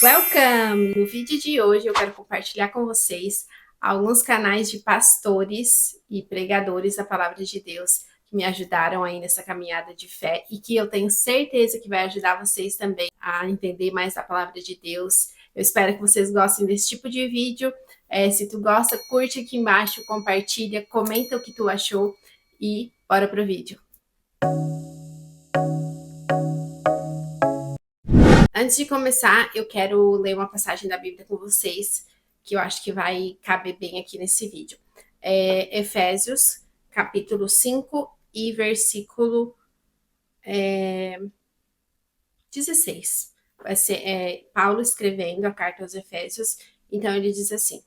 Welcome! No vídeo de hoje eu quero compartilhar com vocês alguns canais de pastores e pregadores da palavra de Deus que me ajudaram aí nessa caminhada de fé e que eu tenho certeza que vai ajudar vocês também a entender mais da palavra de Deus. Eu espero que vocês gostem desse tipo de vídeo. Se tu gosta, curte aqui embaixo, compartilha, comenta o que tu achou e bora pro vídeo. Antes de começar, eu quero ler uma passagem da Bíblia com vocês, que eu acho que vai caber bem aqui nesse vídeo. Efésios, capítulo 5 e versículo 16. Vai ser Paulo escrevendo a carta aos Efésios, então ele diz assim: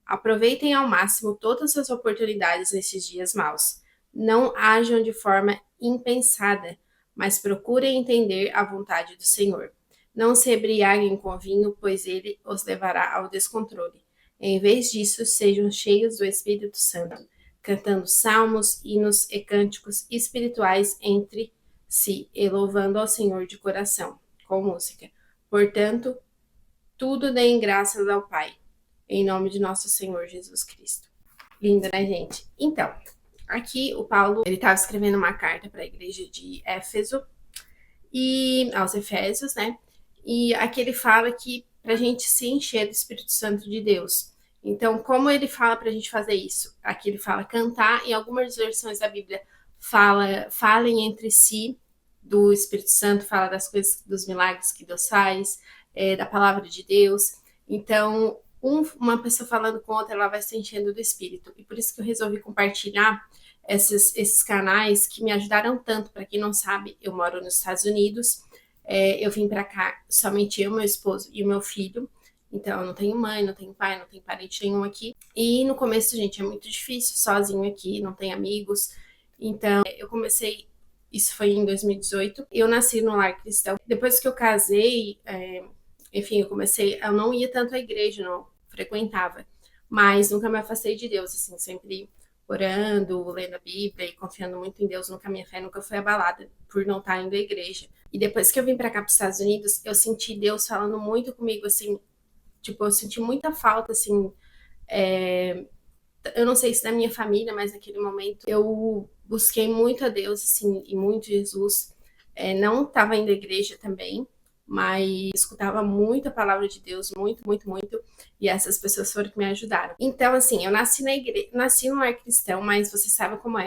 aproveitem ao máximo todas as oportunidades nesses dias maus. Não ajam de forma impensada, mas procurem entender a vontade do Senhor. Não se embriaguem com vinho, pois ele os levará ao descontrole. Em vez disso, sejam cheios do Espírito Santo, cantando salmos, hinos e cânticos espirituais entre si, e louvando ao Senhor de coração, com música. Portanto, tudo deem graças ao Pai, em nome de nosso Senhor Jesus Cristo. Lindo, né, gente? Então, aqui o Paulo, ele estava escrevendo uma carta para a igreja de Éfeso e aos Efésios, né? E aqui ele fala que para a gente se encher do Espírito Santo de Deus. Então, como ele fala para a gente fazer isso? Aqui ele fala cantar, em algumas versões da Bíblia falem entre si do Espírito Santo, fala das coisas, dos milagres que Deus faz, da palavra de Deus. Então, uma pessoa falando com outra, ela vai se enchendo do Espírito. E por isso que eu resolvi compartilhar esses canais que me ajudaram tanto. Para quem não sabe, eu moro nos Estados Unidos. Eu vim para cá somente eu, meu esposo e o meu filho. Então, eu não tenho mãe, não tenho pai, não tenho parente nenhum aqui. E no começo, gente, é muito difícil sozinho aqui, não tem amigos. Então, eu comecei, isso foi em 2018. Eu nasci no lar cristão. Depois que eu casei, enfim, eu não ia tanto à igreja, não frequentava. Mas nunca me afastei de Deus, assim, sempre orando, lendo a Bíblia e confiando muito em Deus. Nunca minha fé nunca foi abalada por não estar indo à igreja. E depois que eu vim para cá para os Estados Unidos, eu senti Deus falando muito comigo, assim, tipo, eu senti muita falta, assim, eu não sei se da minha família, mas naquele momento eu busquei muito a Deus, assim, e muito Jesus. Não estava indo à igreja também, mas escutava muito a palavra de Deus, muito, muito, muito, e essas pessoas foram que me ajudaram. Então, assim, eu nasci na igreja, nasci no lar cristão, mas você sabe como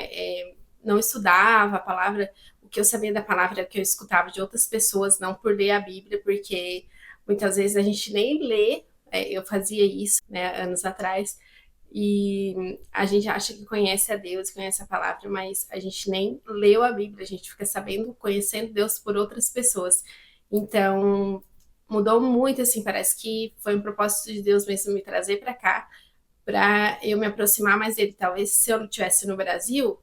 não estudava a palavra, o que eu sabia da palavra era que eu escutava de outras pessoas, não por ler a Bíblia, porque muitas vezes a gente nem lê, eu fazia isso, né, anos atrás, e a gente acha que conhece a Deus, conhece a palavra, mas a gente nem leu a Bíblia, a gente fica sabendo, conhecendo Deus por outras pessoas. Então, mudou muito, assim, parece que foi um propósito de Deus mesmo me trazer para cá, para eu me aproximar mais dele. Talvez se eu estivesse no Brasil,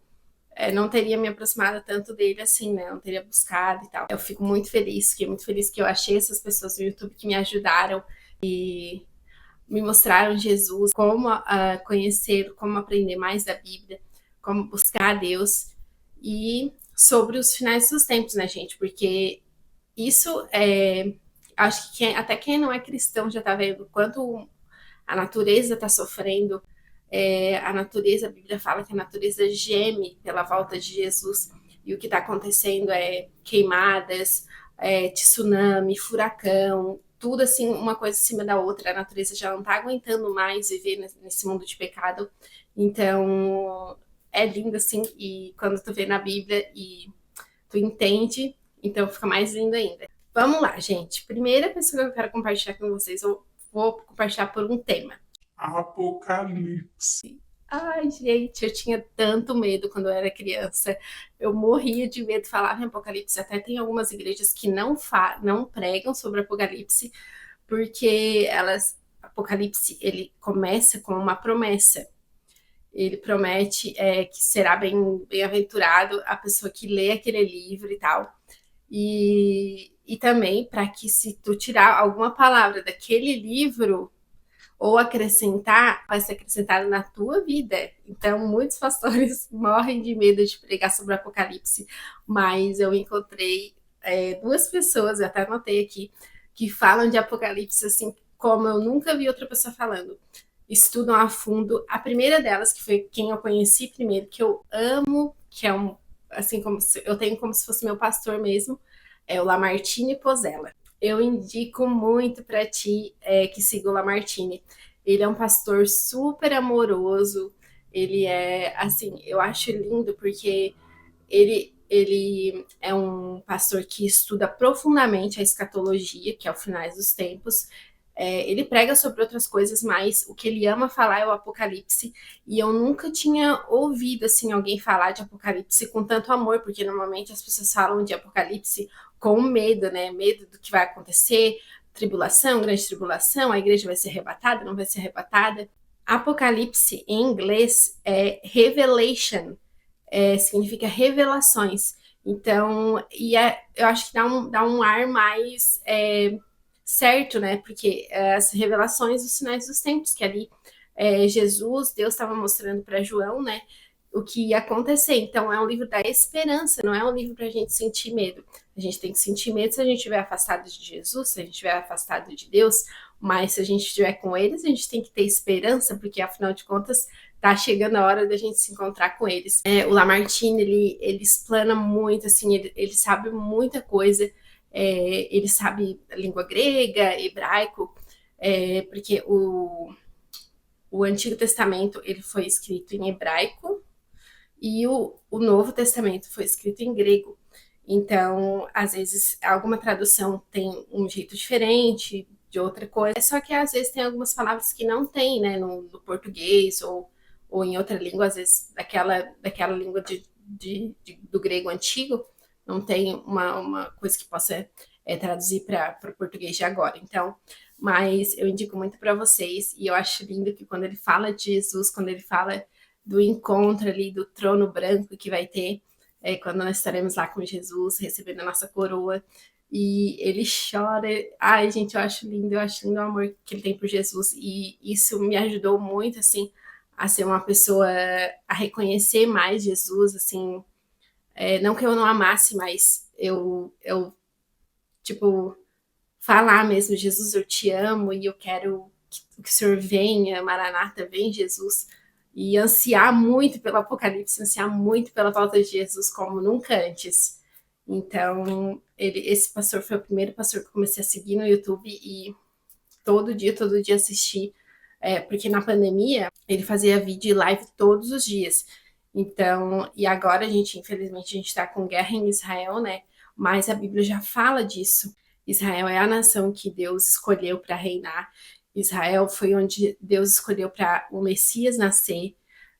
não teria me aproximado tanto dele assim, né? Não teria buscado e tal. Eu fico fiquei muito feliz que eu achei essas pessoas no YouTube que me ajudaram e me mostraram Jesus, como conhecer, como aprender mais da Bíblia, como buscar a Deus e sobre os finais dos tempos, né, gente? Porque isso acho que até quem não é cristão já está vendo quanto a natureza está sofrendo. A natureza, a Bíblia fala que a natureza geme pela volta de Jesus e o que está acontecendo é queimadas, tsunami, furacão, tudo assim, uma coisa em cima da outra. A natureza já não está aguentando mais viver nesse mundo de pecado. Então, é lindo assim, e quando tu vê na Bíblia e tu entende, então fica mais lindo ainda. Vamos lá, gente. Primeira pessoa que eu quero compartilhar com vocês, eu vou compartilhar por um tema. Apocalipse. Ai, gente, eu tinha tanto medo quando eu era criança. Eu morria de medo, falava em Apocalipse. Até tem algumas igrejas que não pregam sobre Apocalipse, porque Apocalipse, ele começa com uma promessa. Ele promete que será bem-aventurado a pessoa que lê aquele livro e tal. E também para que se tu tirar alguma palavra daquele livro ou acrescentar, vai ser acrescentado na tua vida. Então, muitos pastores morrem de medo de pregar sobre o Apocalipse, mas eu encontrei duas pessoas, eu até anotei aqui, que falam de Apocalipse assim como eu nunca vi outra pessoa falando. Estudam a fundo. A primeira delas, que foi quem eu conheci primeiro, que eu amo, que é um assim como se, eu tenho como se fosse meu pastor mesmo, é o Lamartine Pozella. Eu indico muito para ti que siga o Lamartine. Ele é um pastor super amoroso. Ele é assim, eu acho lindo porque ele é um pastor que estuda profundamente a escatologia, que é o finais dos tempos. Ele prega sobre outras coisas, mas o que ele ama falar é o Apocalipse. E eu nunca tinha ouvido assim alguém falar de Apocalipse com tanto amor, porque normalmente as pessoas falam de Apocalipse com medo, né? Medo do que vai acontecer, tribulação, grande tribulação, a igreja vai ser arrebatada, não vai ser arrebatada. Apocalipse em inglês é revelation, significa revelações. Então, eu acho que dá um ar mais certo, né? Porque as revelações dos sinais dos tempos, que ali Jesus, Deus estava mostrando para João, né? O que ia acontecer. Então, é um livro da esperança, não é um livro para a gente sentir medo. A gente tem que sentir medo se a gente estiver afastado de Jesus, se a gente estiver afastado de Deus, mas se a gente estiver com eles, a gente tem que ter esperança, porque afinal de contas, tá chegando a hora da gente se encontrar com eles. O Lamartine, ele explana muito, assim, ele sabe muita coisa. Ele sabe língua grega, hebraico, porque o Antigo Testamento ele foi escrito em hebraico e o Novo Testamento foi escrito em grego. Então, às vezes, alguma tradução tem um jeito diferente de outra coisa, só que às vezes tem algumas palavras que não tem, né, no português ou em outra língua, às vezes daquela língua do grego antigo, não tem uma coisa que possa traduzir para o português de agora. Então, mas eu indico muito para vocês, e eu acho lindo que quando ele fala de Jesus, quando ele fala do encontro ali, do trono branco que vai ter, quando nós estaremos lá com Jesus, recebendo a nossa coroa, e ele chora. Ai, gente, eu acho lindo o amor que ele tem por Jesus, e isso me ajudou muito, assim, a ser uma pessoa, a reconhecer mais Jesus, assim, não que eu não amasse, mas eu tipo, falar mesmo, Jesus, eu te amo e eu quero que o Senhor venha, Maranata, vem Jesus, e ansiar muito pelo Apocalipse, ansiar muito pela volta de Jesus como nunca antes. Então, esse pastor foi o primeiro pastor que eu comecei a seguir no YouTube e todo dia assistir, porque na pandemia ele fazia vídeo e live todos os dias. Então, e agora infelizmente, a gente está com guerra em Israel, né? Mas a Bíblia já fala disso. Israel é a nação que Deus escolheu para reinar. Israel foi onde Deus escolheu para o Messias nascer.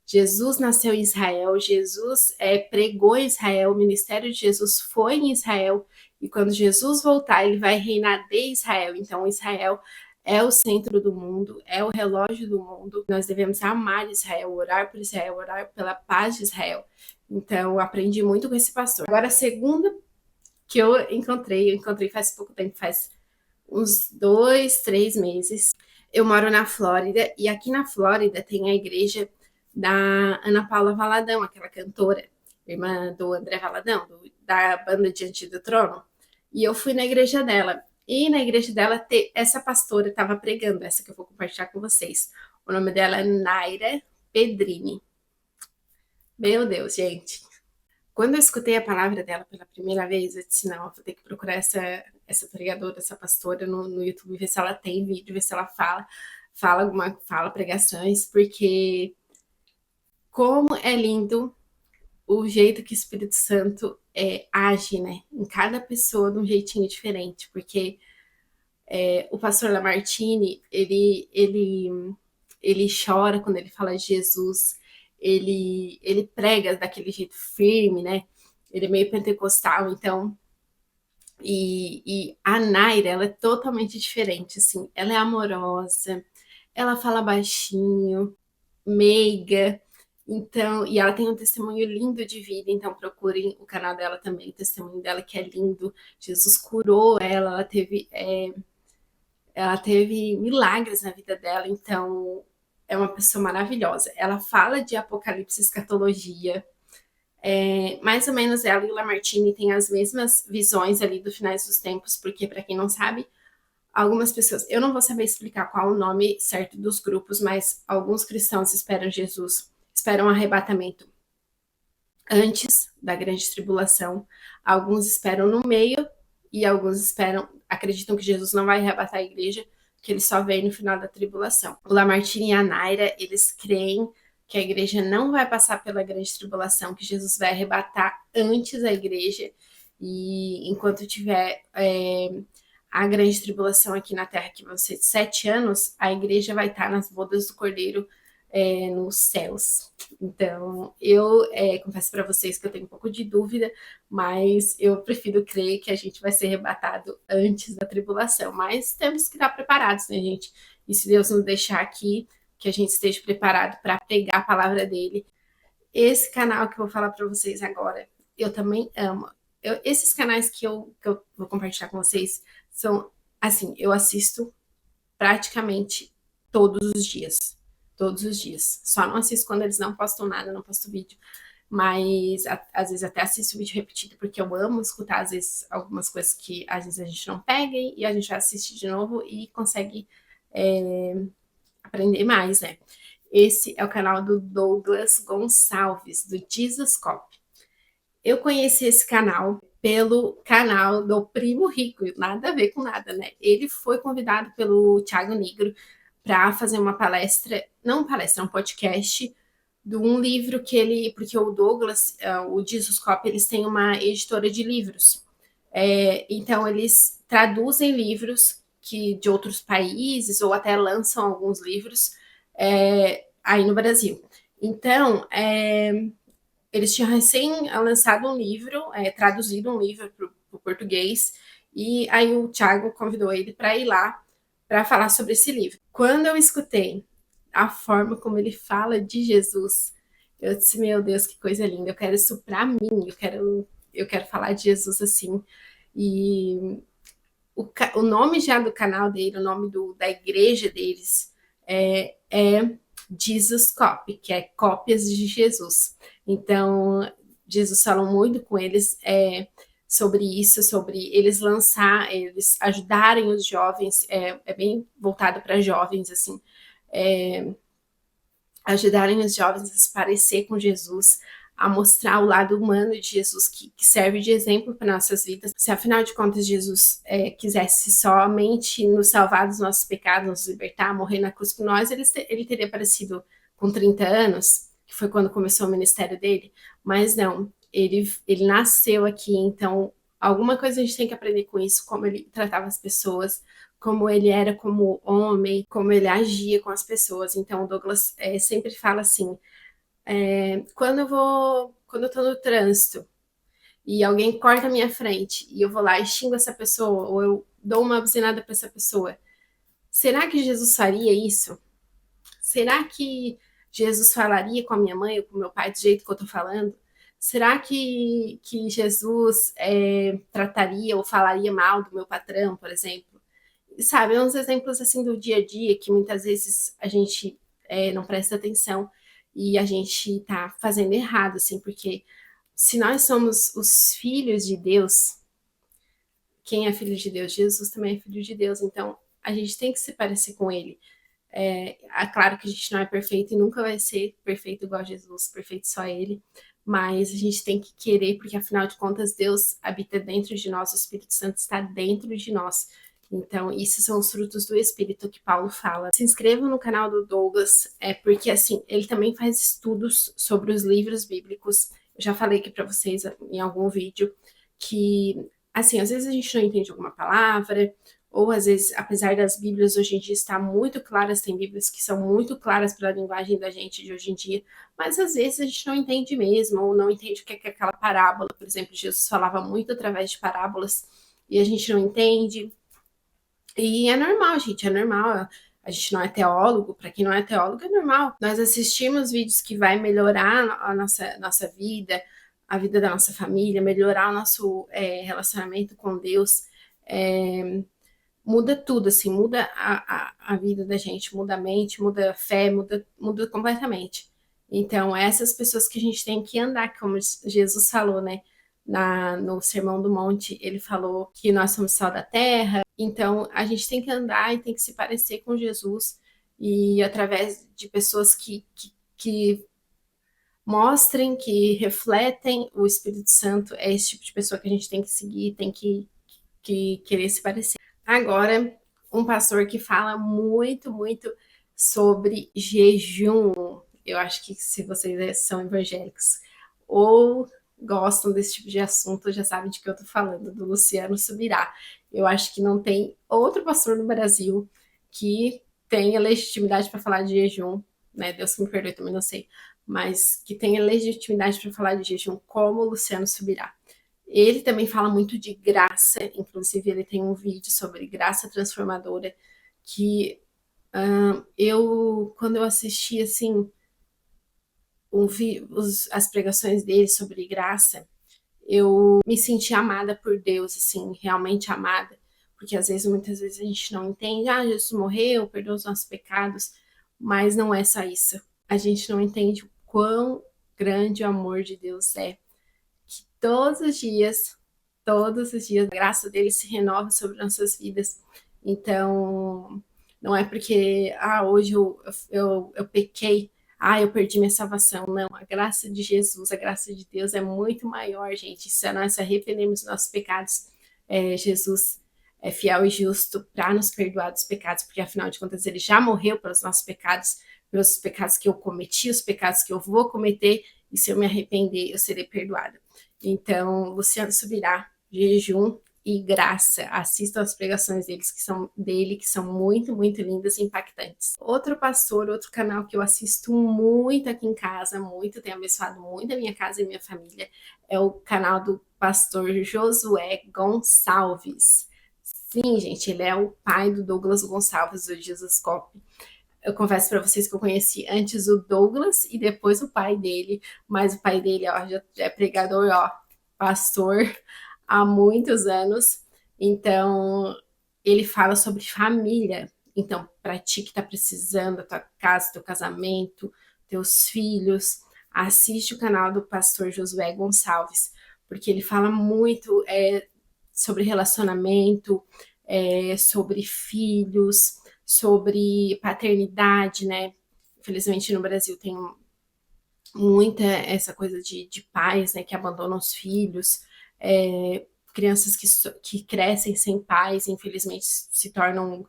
Jesus nasceu em Israel, Jesus pregou em Israel, o ministério de Jesus foi em Israel, e quando Jesus voltar, ele vai reinar de Israel. Então, Israel é o centro do mundo, é o relógio do mundo. Nós devemos amar Israel, orar por Israel, orar pela paz de Israel. Então, eu aprendi muito com esse pastor. Agora, a segunda que eu encontrei faz pouco tempo, faz uns 2, 3 meses. Eu moro na Flórida e aqui na Flórida tem a igreja da Ana Paula Valadão, aquela cantora, irmã do André Valadão, da banda Diante do Trono. E eu fui na igreja dela. E na igreja dela, essa pastora estava pregando, essa que eu vou compartilhar com vocês. O nome dela é Naira Pedrini. Meu Deus, gente. Quando eu escutei a palavra dela pela primeira vez, eu disse, não, eu vou ter que procurar essa pregadora, essa pastora no YouTube, ver se ela tem vídeo, ver se ela fala pregações, porque como é lindo o jeito que o Espírito Santo age, né? Em cada pessoa de um jeitinho diferente, porque o pastor Lamartine, ele chora quando ele fala de Jesus, ele prega daquele jeito firme, né? Ele é meio pentecostal, então. E a Naira, ela é totalmente diferente, assim. Ela é amorosa, ela fala baixinho, meiga, então, e ela tem um testemunho lindo de vida, então procurem o canal dela também, o testemunho dela que é lindo. Jesus curou ela, ela teve milagres na vida dela, então é uma pessoa maravilhosa. Ela fala de apocalipse, escatologia, mais ou menos ela e o Lamartine têm as mesmas visões ali do finais dos tempos, porque para quem não sabe, Algumas pessoas, eu não vou saber explicar qual o nome certo dos grupos, mas alguns cristãos esperam Jesus, esperam o arrebatamento antes da grande tribulação, alguns esperam no meio e alguns acreditam que Jesus não vai arrebatar a igreja, que ele só vem no final da tribulação. O Lamartine e a Naira, eles creem que a igreja não vai passar pela grande tribulação, que Jesus vai arrebatar antes a igreja, e enquanto tiver a grande tribulação aqui na Terra, que vão ser 7 anos, a igreja vai estar nas bodas do Cordeiro nos céus. Então, eu confesso para vocês que eu tenho um pouco de dúvida, mas eu prefiro crer que a gente vai ser arrebatado antes da tribulação. Mas temos que estar preparados, né, gente? E se Deus nos deixar aqui, que a gente esteja preparado para pregar a palavra dele. Esse canal que eu vou falar para vocês agora, eu também amo. Esses canais que eu vou compartilhar com vocês são, assim, eu assisto praticamente todos os dias. Todos os dias. Só não assisto quando eles não postam nada, não posto vídeo. Mas às vezes até assisto vídeo repetido, porque eu amo escutar, às vezes, algumas coisas que às vezes a gente não pega e a gente vai assistir de novo e consegue aprender mais, né? Esse é o canal do Douglas Gonçalves, do Jesus Cop. Eu conheci esse canal pelo canal do Primo Rico, nada a ver com nada, né? Ele foi convidado pelo Thiago Nigro para fazer uma palestra, não palestra, um podcast de um livro que ele, porque o Douglas, o Jesus Cop, eles têm uma editora de livros. Então eles traduzem livros de outros países ou até lançam alguns livros aí no Brasil. Então, eles tinham recém lançado um livro, traduzido um livro para o português, e aí o Thiago convidou ele para ir lá para falar sobre esse livro. Quando eu escutei a forma como ele fala de Jesus, eu disse, meu Deus, que coisa linda, eu quero isso para mim, eu quero falar de Jesus assim. E o nome já do canal dele, o nome da igreja deles é Jesus Copy, que é cópias de Jesus. Então, Jesus falou muito com eles sobre isso, sobre eles eles ajudarem os jovens, bem voltado para jovens, assim, ajudarem os jovens a se parecer com Jesus, a mostrar o lado humano de Jesus, que serve de exemplo para nossas vidas. Se afinal de contas Jesus quisesse somente nos salvar dos nossos pecados, nos libertar, morrer na cruz por nós, ele teria aparecido com 30 anos, que foi quando começou o ministério dele, mas não, ele nasceu aqui, então alguma coisa a gente tem que aprender com isso, como ele tratava as pessoas, como ele era como homem, como ele agia com as pessoas. Então o Douglas sempre fala assim, quando eu tô no trânsito e alguém corta a minha frente e eu vou lá e xingo essa pessoa, ou eu dou uma buzinada para essa pessoa, será que Jesus faria isso? Será que Jesus falaria com a minha mãe ou com o meu pai do jeito que eu tô falando? Será que Jesus trataria ou falaria mal do meu patrão, por exemplo? Sabe, uns exemplos assim do dia a dia que muitas vezes a gente não presta atenção e a gente tá fazendo errado, assim, porque se nós somos os filhos de Deus, quem é filho de Deus? Jesus também é filho de Deus, então a gente tem que se parecer com ele. Claro que a gente não é perfeito e nunca vai ser perfeito igual a Jesus, perfeito só ele, mas a gente tem que querer, porque afinal de contas Deus habita dentro de nós, o Espírito Santo está dentro de nós. Então, esses são os frutos do Espírito que Paulo fala. Se inscrevam no canal do Douglas, porque assim, ele também faz estudos sobre os livros bíblicos. Eu já falei aqui para vocês em algum vídeo que, assim, às vezes a gente não entende alguma palavra, ou às vezes, apesar das Bíblias hoje em dia estar muito claras, tem Bíblias que são muito claras para a linguagem da gente de hoje em dia, mas às vezes a gente não entende mesmo, ou não entende o que é aquela parábola. Por exemplo, Jesus falava muito através de parábolas e a gente não entende. E é normal, gente, é normal. A gente não é teólogo, para quem não é teólogo, é normal. Nós assistimos vídeos que vai melhorar a nossa vida, a vida da nossa família, melhorar o nosso relacionamento com Deus. Muda tudo, assim, muda a vida da gente, muda a mente, muda a fé, muda completamente. Então, essas pessoas que a gente tem que andar, como Jesus falou, né? No Sermão do Monte, ele falou que nós somos sal da terra, Então, a gente tem que andar e tem que se parecer com Jesus, e através de pessoas que mostrem, que refletem o Espírito Santo, é esse tipo de pessoa que a gente tem que seguir, tem que querer se parecer. Agora, um pastor que fala muito, muito sobre jejum. Eu acho que se vocês são evangélicos ou gostam desse tipo de assunto, já sabem de que eu tô falando, do Luciano Subirá. Eu acho que não tem outro pastor no Brasil que tenha legitimidade para falar de jejum, né? Deus que me perdoe, também não sei, mas que tenha legitimidade para falar de jejum como o Luciano Subirá. Ele também fala muito de graça, inclusive ele tem um vídeo sobre graça transformadora que quando eu assisti assim, ouvi as pregações dele sobre graça, eu me senti amada por Deus, assim, realmente amada, porque às vezes, muitas vezes a gente não entende, Jesus morreu, perdoou os nossos pecados, mas não é só isso. A gente não entende o quão grande o amor de Deus é, que todos os dias, a graça dele se renova sobre nossas vidas. Então, não é porque, hoje eu pequei, eu perdi minha salvação. Não, a graça de Jesus, a graça de Deus é muito maior, gente. Se nós arrependemos dos nossos pecados, Jesus é fiel e justo para nos perdoar dos pecados, porque afinal de contas ele já morreu pelos nossos pecados que eu cometi, os pecados que eu vou cometer, e se eu me arrepender, eu serei perdoada. Então, Luciano Subirá, jejum e graça. Assistam as pregações dele, que são muito, muito lindas e impactantes. Outro pastor, outro canal que eu assisto muito aqui em casa, muito, tem abençoado muito a minha casa e minha família, é o canal do pastor Josué Gonçalves. Sim, gente, ele é o pai do Douglas Gonçalves, do Jesus Cop. Eu confesso para vocês que eu conheci antes o Douglas e depois o pai dele, mas o pai dele, ó, já é pregador, ó, pastor há muitos anos. Então, ele fala sobre família. Então, para ti que está precisando da tua casa, teu casamento, teus filhos, assiste o canal do pastor Josué Gonçalves, porque ele fala muito sobre relacionamento, sobre filhos, sobre paternidade, né? Infelizmente no Brasil tem muita essa coisa de pais, né, que abandonam os filhos, crianças que crescem sem pais, infelizmente se tornam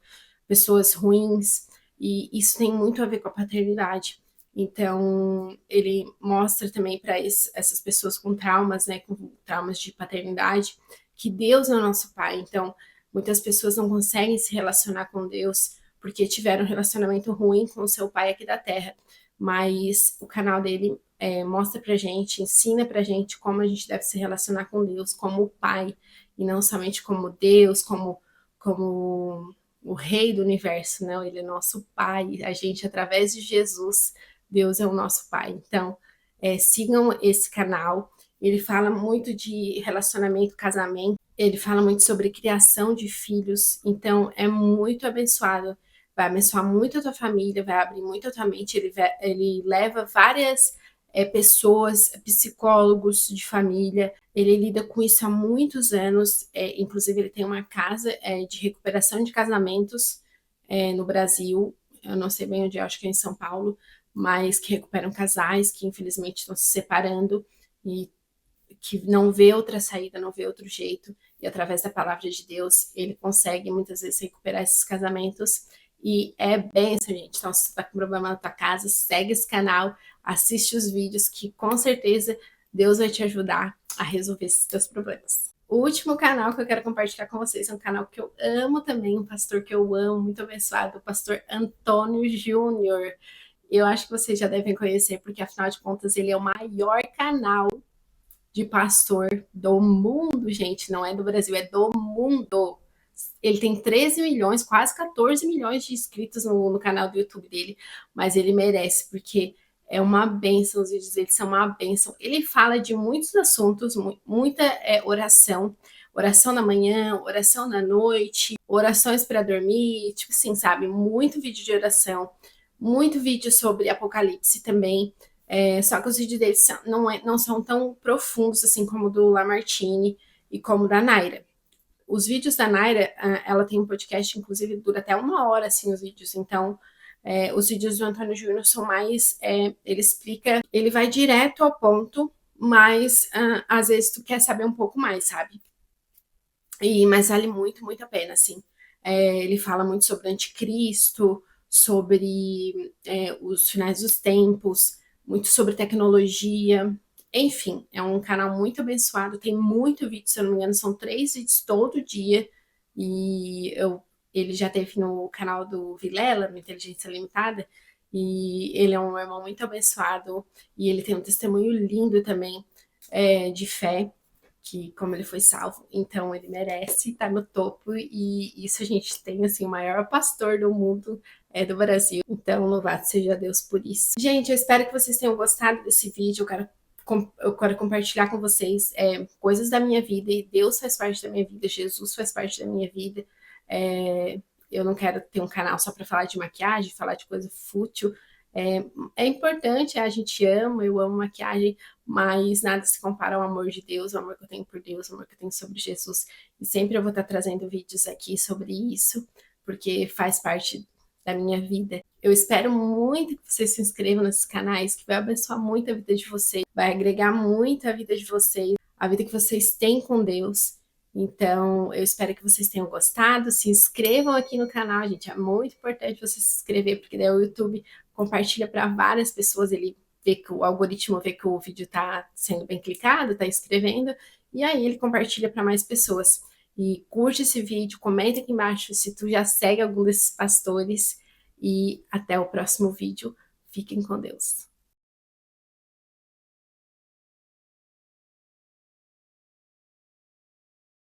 pessoas ruins, e isso tem muito a ver com a paternidade. Então, ele mostra também para essas pessoas com traumas, né, com traumas de paternidade, que Deus é o nosso pai. Então, muitas pessoas não conseguem se relacionar com Deus porque tiveram um relacionamento ruim com o seu pai aqui da Terra. Mas o canal dele mostra pra gente, ensina pra gente como a gente deve se relacionar com Deus como pai, e não somente como Deus, como o rei do universo, né? Ele é nosso pai, a gente, através de Jesus, Deus é o nosso pai. Então, sigam esse canal. Ele fala muito de relacionamento, casamento, ele fala muito sobre criação de filhos, então é muito abençoado. Vai abençoar muito a tua família, vai abrir muito a tua mente. Ele leva várias pessoas, psicólogos de família. Ele lida com isso há muitos anos. Inclusive, ele tem uma casa de recuperação de casamentos no Brasil. Eu não sei bem onde, acho que é em São Paulo, mas que recuperam casais que infelizmente estão se separando e que não vê outra saída, não vê outro jeito, e através da palavra de Deus, ele consegue muitas vezes recuperar esses casamentos, e é bênção, gente. Então, se você tá com problema na tua casa, segue esse canal, assiste os vídeos, que com certeza Deus vai te ajudar a resolver esses teus problemas. O último canal que eu quero compartilhar com vocês é um canal que eu amo também, um pastor que eu amo, muito abençoado, o pastor Antônio Júnior. Eu acho que vocês já devem conhecer, porque afinal de contas ele é o maior canal de pastor do mundo, gente, não é do Brasil, é do mundo. Ele tem 13 milhões, quase 14 milhões de inscritos no canal do YouTube dele, mas ele merece, porque é uma bênção, os vídeos dele são uma bênção. Ele fala de muitos assuntos, muita oração, oração na manhã, oração na noite, orações para dormir, tipo assim, sabe? Muito vídeo de oração, muito vídeo sobre Apocalipse também. Só que os vídeos dele não são tão profundos assim como o do Lamartine e como o da Naira. Os vídeos da Naira, ela tem um podcast, inclusive dura até 1 hora, assim, os vídeos. Então, os vídeos do Antônio Júnior são mais, ele explica, ele vai direto ao ponto, mas às vezes tu quer saber um pouco mais, sabe? Mas vale muito, muito a pena, assim. Ele fala muito sobre o anticristo, sobre os finais dos tempos, muito sobre tecnologia. Enfim, é um canal muito abençoado, tem muito vídeo, se eu não me engano, são 3 vídeos todo dia. E ele já teve no canal do Vilela, no Inteligência Limitada, e ele é um irmão muito abençoado, e ele tem um testemunho lindo também de fé que como ele foi salvo, então ele merece estar no topo, e isso a gente tem, assim, o maior pastor do mundo, do Brasil, então louvado seja Deus por isso. Gente, eu espero que vocês tenham gostado desse vídeo, eu quero compartilhar com vocês coisas da minha vida, e Deus faz parte da minha vida, Jesus faz parte da minha vida, eu não quero ter um canal só para falar de maquiagem, falar de coisa fútil, é importante, a gente ama, eu amo maquiagem, mas nada se compara ao amor de Deus, ao amor que eu tenho por Deus, ao amor que eu tenho sobre Jesus. E sempre eu vou estar trazendo vídeos aqui sobre isso, porque faz parte da minha vida. Eu espero muito que vocês se inscrevam nesses canais, que vai abençoar muito a vida de vocês, vai agregar muito a vida de vocês, a vida que vocês têm com Deus. Então, eu espero que vocês tenham gostado. Se inscrevam aqui no canal, gente. É muito importante você se inscrever, porque daí o YouTube compartilha para várias pessoas. Ele vê que o algoritmo vê que o vídeo está sendo bem clicado, está escrevendo, e aí ele compartilha para mais pessoas. E curte esse vídeo, comenta aqui embaixo se tu já segue algum desses pastores, e até o próximo vídeo. Fiquem com Deus.